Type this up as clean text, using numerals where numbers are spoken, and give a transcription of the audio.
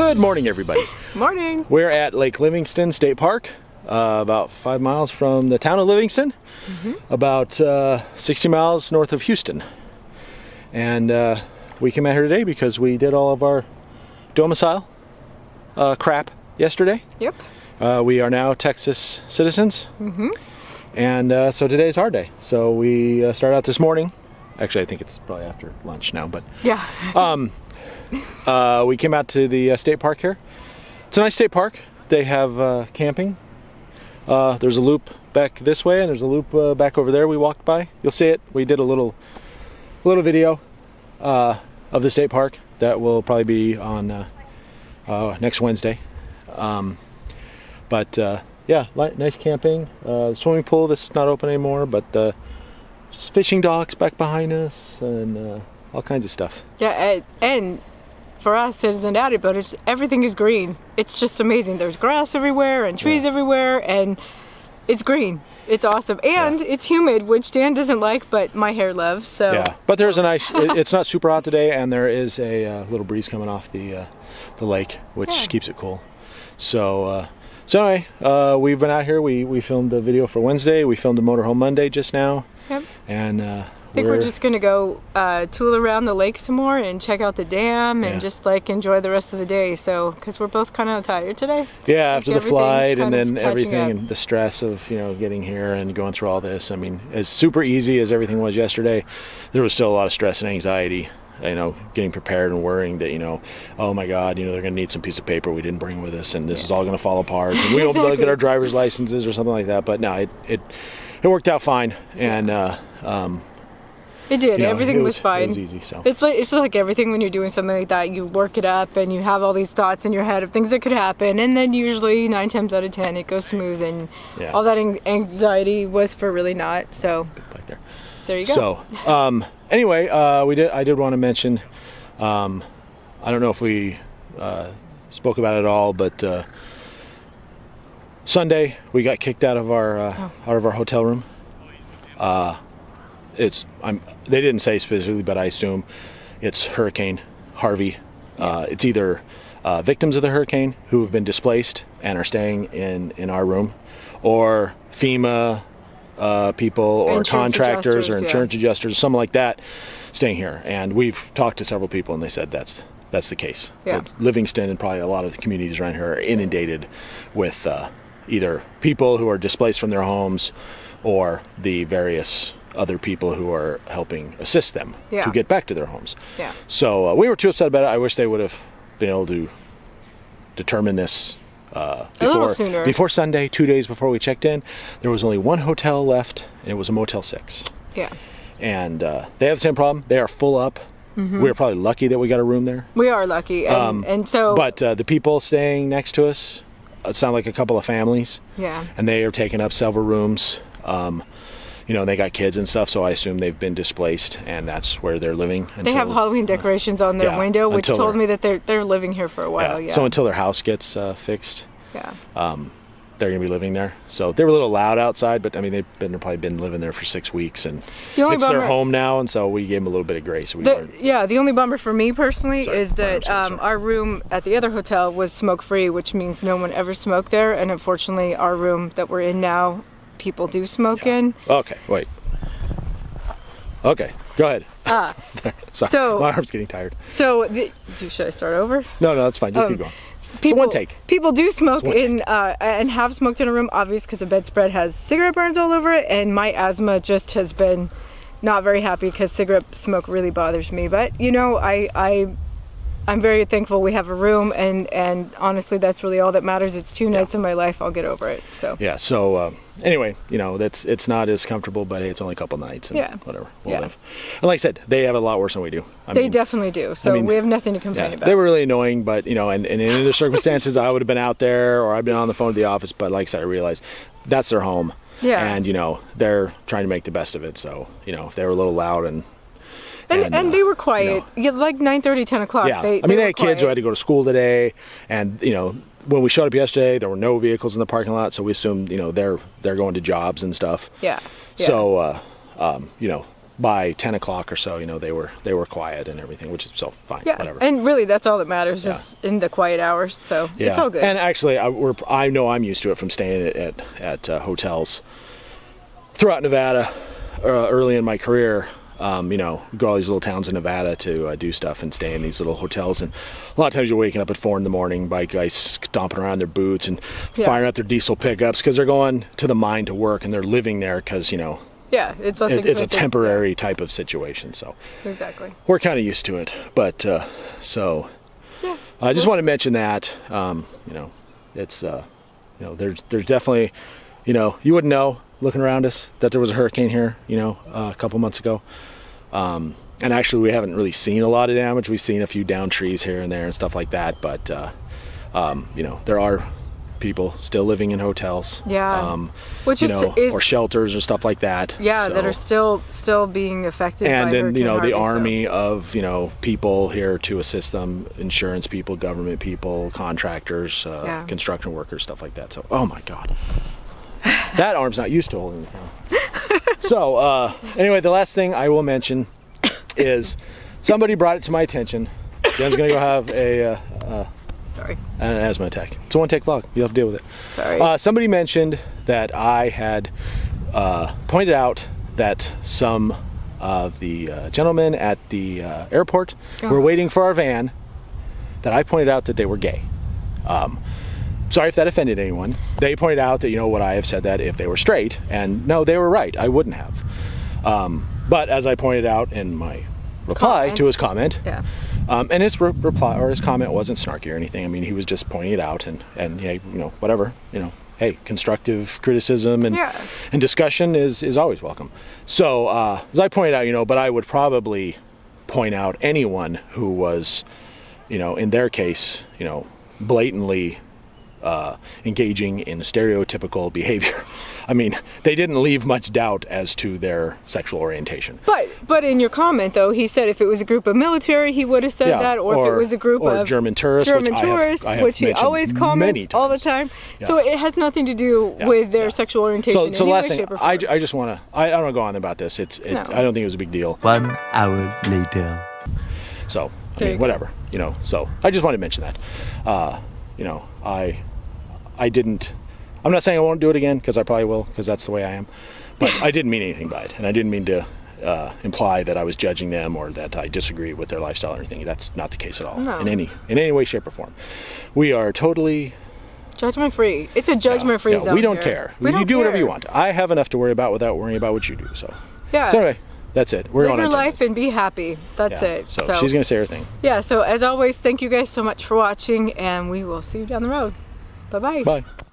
Good morning, everybody. Morning. We're at Lake Livingston State Park, about 5 miles from the town of Livingston, about 60 miles north of Houston. And we came out here today because we did all of our domicile crap yesterday. Yep. We are now Texas citizens. And so today is our day. So we start out this morning. Actually, I think it's probably after lunch now, but yeah. We came out to the state park here. It's a nice state park. They have camping. There's a loop back this way, and there's a loop back over there we walked by. You'll see it. We did a little video of the state park that will probably be on next Wednesday. Yeah, nice camping. Swimming pool that's not open anymore, but the fishing docks back behind us, and all kinds of stuff. Yeah, and for us, it isn't added, but everything is green. It's just amazing. There's grass everywhere and trees everywhere, and it's green. It's awesome, and it's humid, which Dan doesn't like, but my hair loves. So yeah, but there's a nice. It's not super hot today, and there is a little breeze coming off the lake, which keeps it cool. So anyway, we've been out here. We filmed the video for Wednesday. We filmed a motorhome Monday just now. Yep. And I think we're just gonna go tool around the lake some more and check out the dam and just like enjoy the rest of the day. So, because we're both kind of tired today. Yeah, after the flight and then everything and the stress of getting here and going through all this. I mean, as super easy as everything was yesterday, there was still a lot of stress and anxiety. Getting prepared and worrying that, oh my God, they're going to need some piece of paper we didn't bring with us, and this is all going to fall apart. And we hope to look at our driver's licenses or something like that. But no, it worked out fine, and it did. Everything was fine. It was easy. So it's like everything when you're doing something like that, you work it up and you have all these thoughts in your head of things that could happen, and then usually 9 times out of 10 it goes smooth, and all that anxiety was for really not. So there you go. So anyway, I did want to mention, I don't know if we spoke about it at all, but Sunday we got kicked out of our hotel room. They didn't say specifically, but I assume it's Hurricane Harvey. It's either victims of the hurricane who have been displaced and are staying in our room, or FEMA people or contractors or insurance adjusters, something like that, staying here. And we've talked to several people, and they said that's the case. Livingston and probably a lot of the communities around here are inundated with either people who are displaced from their homes or the various other people who are helping assist them to get back to their homes. So we were too upset about it. I wish they would have been able to determine this before Sunday, 2 days before we checked in. There was only one hotel left, and it was a Motel 6. And they have the same problem. They are full up. We are probably lucky that we got a room there. We are lucky, and so. But the people staying next to us sound like a couple of families. And they are taking up several rooms. They got kids and stuff, so I assume they've been displaced, and that's where they're living. They have Halloween decorations on their window, which told me that they're living here for a while. So until their house gets fixed, they're going to be living there. So they were a little loud outside, but I mean, they've probably been living there for 6 weeks, and it's their home now, and so we gave them a little bit of grace. The only bummer for me personally is that our room at the other hotel was smoke-free, which means no one ever smoked there, and unfortunately our room that we're in now, people do smoke in. Okay, wait. Okay, go ahead. Sorry, so my arm's getting tired. So, should I start over? No, that's fine. Just keep going. It's one take. People do smoke and have smoked in a room, obviously, because the bedspread has cigarette burns all over it, and my asthma just has been not very happy because cigarette smoke really bothers me. But I'm very thankful we have a room, and honestly, that's really all that matters. It's 2 nights of my life. I'll get over it. So So anyway, it's not as comfortable, but hey, it's only a couple nights. And whatever. We'll live. And like I said, they have it a lot worse than we do. They definitely do. So we have nothing to complain about. They were really annoying, but and in other circumstances, I would have been out there, or I've been on the phone to the office. But like I said, I realized that's their home. And they're trying to make the best of it. So if they were a little loud and they were quiet, like 9:30, 10 o'clock. They had kids who had to go to school today, and when we showed up yesterday, there were no vehicles in the parking lot, so we assumed they're going to jobs and stuff. So by 10 o'clock or so, you know, they were quiet and everything, which is so fine. Yeah, whatever. and really that's all that matters is in the quiet hours. So Yeah. it's all good. And actually, I know I'm used to it from staying at hotels throughout Nevada early in my career. You know, go to all these little towns in Nevada to do stuff and stay in these little hotels. And a lot of times you're waking up at 4 in the morning by guys stomping around in their boots and firing up their diesel pickups because they're going to the mine to work and they're living there because, you know, yeah, it's less it's a expensive. temporary type of situation. So Exactly. we're kind of used to it. But so Yeah. I just want to mention that, you know, it's, you know, there's definitely, you know, you wouldn't know looking around us that there was a hurricane here, you know, a couple months ago. And actually we haven't really seen a lot of damage. We've seen a few downed trees here and there and stuff like that. But, you know, there are people still living in hotels. Yeah. Which you is, know, or shelters or stuff like that. yeah, So- that are still being affected and by then, you know, Hurricane the Harvey, so- army of, you know, people here to assist them, insurance people, government people, contractors, construction workers, stuff like that. So, oh my God. That arm's not used to holding the camera. So, anyway, the last thing I will mention is somebody brought it to my attention. Jen's gonna go have Sorry. an asthma attack. It's a one-take vlog. You have to deal with it. Sorry. Somebody mentioned that I had pointed out that some of the gentlemen at the airport were waiting for our van, that I pointed out that they were gay. Sorry if that offended anyone. They pointed out that, you know, what I have said, that if they were straight, and no, they were right. I wouldn't have. But as I pointed out in my reply to his comment, and his reply or his comment wasn't snarky or anything. I mean, he was just pointing it out, and yeah, you know, whatever, you know, hey, constructive criticism and discussion is always welcome. So as I pointed out, you know, but I would probably point out anyone who was, you know, in their case, you know, blatantly engaging in stereotypical behavior. I mean, they didn't leave much doubt as to their sexual orientation. But in your comment, though, he said if it was a group of military, he would have said that, or if it was a group of German tourists, which he always comments all the time. So it has nothing to do with their sexual orientation. So in last any way, thing, shape, or form. I just want to, I don't want to go on about this. I don't think it was a big deal. 1 hour later. So, I mean, whatever, you know, so I just wanted to mention that. You know, I'm not saying I won't do it again, because I probably will, because that's the way I am. But I didn't mean anything by it, and I didn't mean to imply that I was judging them or that I disagree with their lifestyle or anything. That's not the case at all, in any way, shape, or form. We are totally judgment free. It's a judgment free zone. We don't here. care. We don't do care. whatever you want. I have enough to worry about without worrying about what you do. So So anyway, that's it. We're live on your our life terms. and be happy. That's it. So she's gonna say her thing. Yeah. So as always, thank you guys so much for watching, and we will see you down the road. Bye-bye. Bye.